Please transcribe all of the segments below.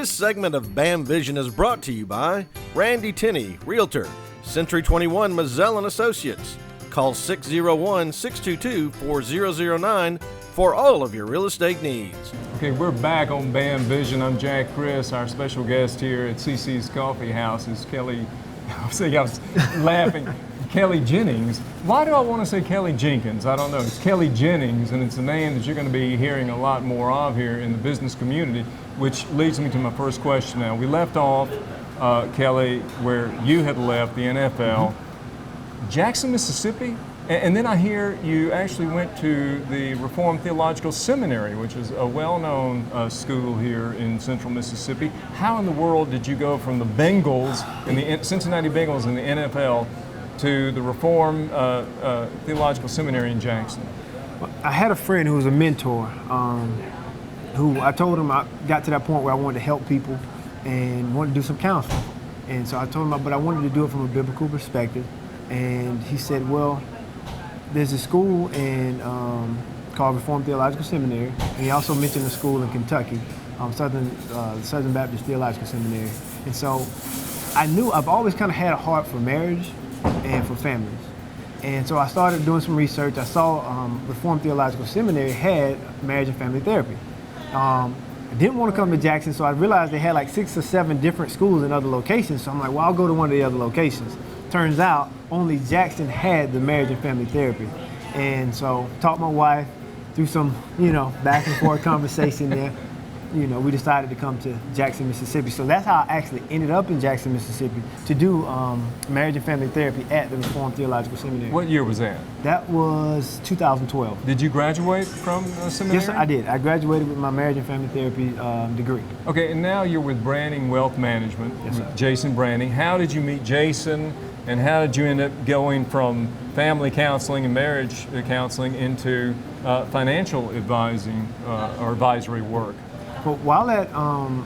This segment of BAM Vision is brought to you by Randy Tinney, Realtor, Century 21 Mazzell & Associates. Call 601-622-4009 for all of your real estate needs. Okay, we're back on BAM Vision. I'm Jack Chris. Our special guest here at CC's Coffee House is Kelly. I was laughing. Kelly Jennings. Why do I want to say Kelly Jenkins? I don't know. It's Kelly Jennings, and it's a name that you're going to be hearing a lot more of here in the business community, which leads me to my first question now. We left off, Kelly, where you had left the NFL. Jackson, Mississippi? And then I hear you actually went to the Reformed Theological Seminary, which is a well-known school here in central Mississippi. How in the world did you go from the Bengals, the Cincinnati Bengals in the NFL, to the Reformed Theological Seminary in Jackson? I had a friend who was a mentor, who I told him I got to that point where I wanted to help people and wanted to do some counseling. And so I told him, but I wanted to do it from a biblical perspective. And he said, well, there's a school called Reformed Theological Seminary, and he also mentioned a school in Kentucky, Southern Baptist Theological Seminary. And so I knew I've always kind of had a heart for marriage and for families. And so I started doing some research. I saw Reformed Theological Seminary had marriage and family therapy. I didn't want to come to Jackson, so I realized they had like 6 or 7 different schools in other locations. So I'm like, well, I'll go to one of the other locations. Turns out only Jackson had the marriage and family therapy. And so talked my wife through some, back and forth conversation there. We decided to come to Jackson, Mississippi. So that's how I actually ended up in Jackson, Mississippi to do marriage and family therapy at the Reformed Theological Seminary. What year was that? That was 2012. Did you graduate from a seminary? Yes, I did. I graduated with my marriage and family therapy degree. Okay, and now you're with Branning Wealth Management, yes, sir. Jason Branning. How did you meet Jason, and how did you end up going from family counseling and marriage counseling into financial advising or advisory work? But while at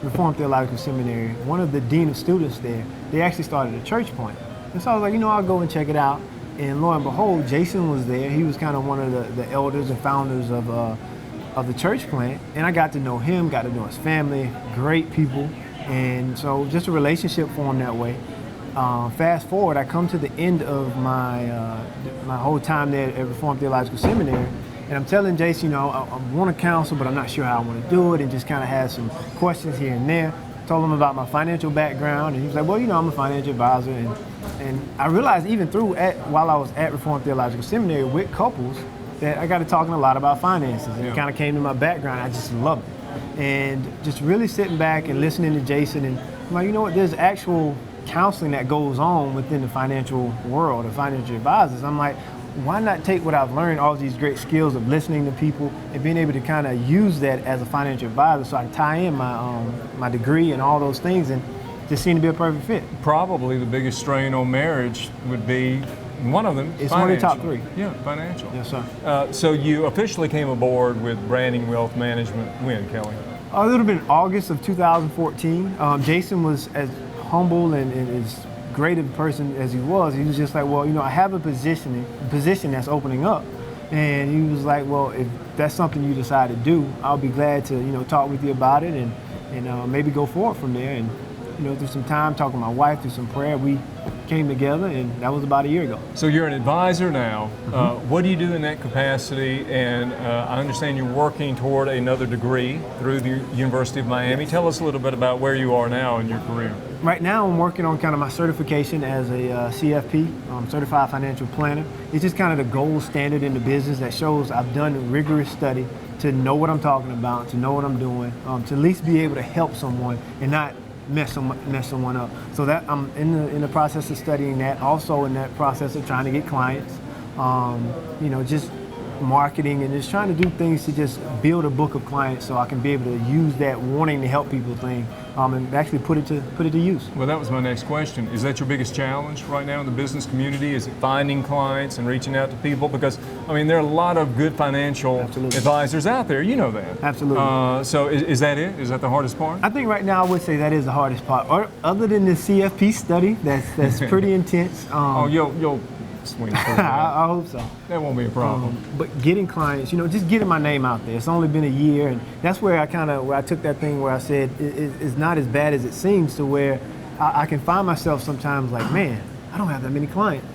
Reformed Theological Seminary, one of the dean of students there, they actually started a church plant. And so I was like, I'll go and check it out. And lo and behold, Jason was there. He was kind of one of the elders and founders of the church plant. And I got to know him, got to know his family, great people. And so just a relationship formed that way. Fast forward, I come to the end of my whole time there at Reformed Theological Seminary. And I'm telling Jason, I want to counsel, but I'm not sure how I want to do it, and just kind of had some questions here and there. Told him about my financial background, and he was like, well, I'm a financial advisor. And I realized even while I was at Reformed Theological Seminary with couples, that I got to talking a lot about finances. And It kind of came to my background. I just loved it. And just really sitting back and listening to Jason, and I'm like, what, there's actual counseling that goes on within the financial world of financial advisors. I'm like, why not take what I've learned, all these great skills of listening to people and being able to kind of use that as a financial advisor, so I can tie in my degree and all those things, and just seemed to be a perfect fit. Probably the biggest strain on marriage would be one of them. It's financial. one of the top 3. Yeah, financial. Yes, sir. So you officially came aboard with Branning Wealth Management when, Kelly? It would have been August of 2014. Jason was as humble and as great a person as he was just like, well, I have a position that's opening up. And he was like, well, if that's something you decide to do, I'll be glad to, talk with you about it and maybe go forward from there. And, through some time, talking to my wife, through some prayer, we came together, and that was about a year ago. So you're an advisor now. What do you do in that capacity? And I understand you're working toward another degree through the University of Miami. Yes. Tell us a little bit about where you are now in your career. Right now, I'm working on kind of my certification as a CFP, Certified Financial Planner. It's just kind of the gold standard in the business that shows I've done a rigorous study to know what I'm talking about, to know what I'm doing, to at least be able to help someone and not mess someone up. So that I'm in the process of studying that. Also in that process of trying to get clients, just marketing and just trying to do things to just build a book of clients so I can be able to use that wanting to help people thing and actually put it to use. Well, that was my next question. Is that your biggest challenge right now in the business community? Is it finding clients and reaching out to people? Because, there are a lot of good financial advisors out there. You know that. Absolutely. So is that it? Is that the hardest part? I think right now I would say that is the hardest part. Or other than the CFP study, that's pretty intense. You'll swing through. I hope so. That won't be a problem. But getting clients, just getting my name out there. It's only been a year, and that's where I took that thing where I said it's not as bad as it seems, to where I can find myself sometimes like, man, I don't have that many clients.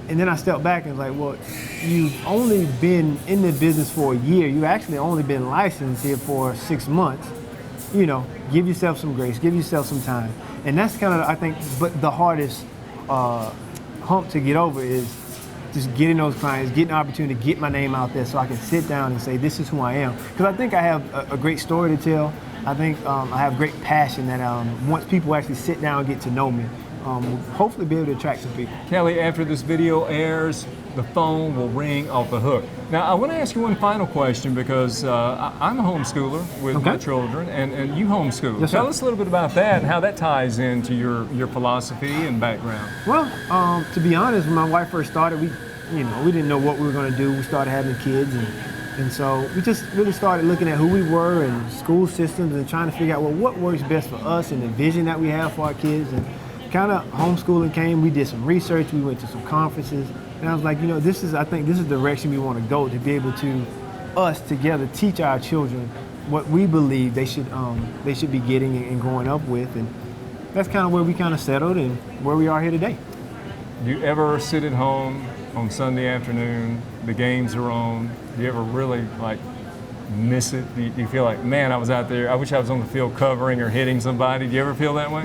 And then I step back and like, well, you've only been in the business for a year. You've actually only been licensed here for 6 months. Give yourself some grace, give yourself some time. And that's kind of, I think, but the hardest hump to get over is just getting those clients, getting the opportunity to get my name out there so I can sit down and say, this is who I am. Because I think I have a great story to tell. I think I have great passion that once people actually sit down and get to know me, we'll hopefully be able to attract some people. Kelly, after this video airs, the phone will ring off the hook. Now, I want to ask you one final question, because I'm a homeschooler with my children, and you homeschool. Yes, Tell sir. us a little bit about that and how that ties into your philosophy and background. Well, to be honest, when my wife first started, we didn't know what we were going to do. We started having kids, and so we just really started looking at who we were and school systems and trying to figure out, well, what works best for us and the vision that we have for our kids. And kind of homeschooling came. We did some research. We went to some conferences. And I was like, I think this is the direction we want to go, to be able to, us together, teach our children what we believe they should be getting and growing up with. And that's kind of where we kind of settled and where we are here today. Do you ever sit at home on Sunday afternoon, the games are on, do you ever really miss it? Do you feel like, man, I was out there, I wish I was on the field covering or hitting somebody? Do you ever feel that way?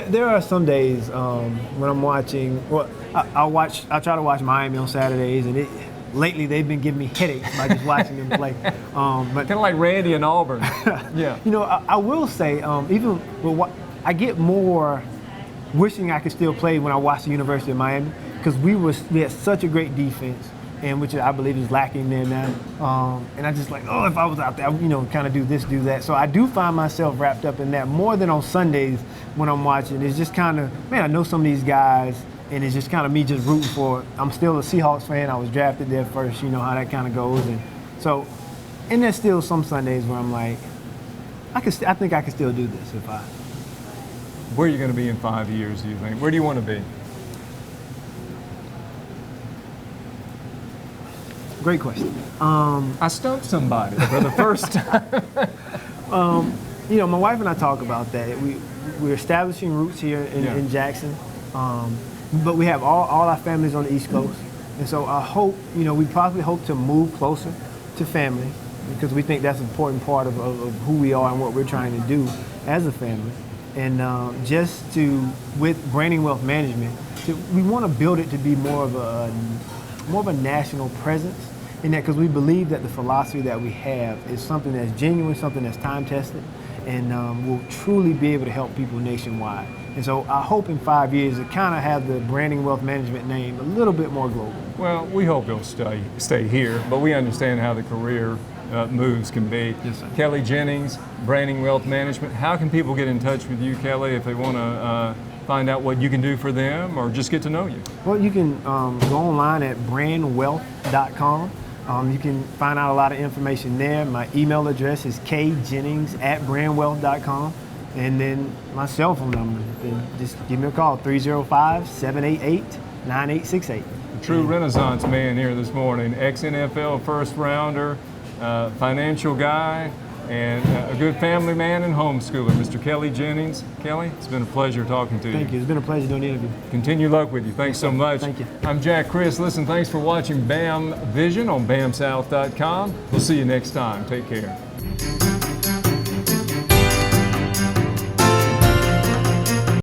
There are some days when I'm watching, I try to watch Miami on Saturdays, and lately they've been giving me headaches by just watching them play. But kind of like Randy in Auburn. Yeah. I will say, even I get more wishing I could still play when I watch the University of Miami, because we had such a great defense, and which I believe is lacking there now. And I just like, if I was out there, kind of do this, do that. So I do find myself wrapped up in that more than on Sundays when I'm watching. It's just kind of, man, I know some of these guys, and it's just kind of me just rooting for. I'm still a Seahawks fan. I was drafted there first. You know how that kind of goes, and so. And there's still some Sundays where I'm like, I think I could still do this if I. Where are you going to be in 5 years, do you think? Where do you want to be? Great question. I stumped somebody for the first time. My wife and I talk about that. We're establishing roots here in Jackson, but we have all our families on the East Coast. And so I hope, we probably hope to move closer to family, because we think that's an important part of who we are and what we're trying to do as a family. And with Branding Wealth Management, we want to build it to be more of a national presence, in that, because we believe that the philosophy that we have is something that's genuine, something that's time tested, and will truly be able to help people nationwide. And so I hope in 5 years to kind of have the Branding Wealth Management name a little bit more global. Well, we hope it'll stay here, but we understand how the career moves can be. Yes, sir. Kelly Jennings, Branding Wealth Management. How can people get in touch with you, Kelly, if they want to find out what you can do for them or just get to know you? Well, you can go online at brandwealth.com. You can find out a lot of information there. My email address is kjennings@brandwealth.com. And then my cell phone number, just give me a call, 305-788-9868. A true Renaissance man here this morning, ex-NFL first rounder, financial guy, and a good family man and homeschooler, Mr. Kelly Jennings. Kelly, it's been a pleasure talking to you. Thank you. It's been a pleasure doing the interview. Continue luck with you. Thanks so much. Thank you. I'm Jack Chris. Listen, thanks for watching BAM Vision on BAMSouth.com. We'll see you next time. Take care.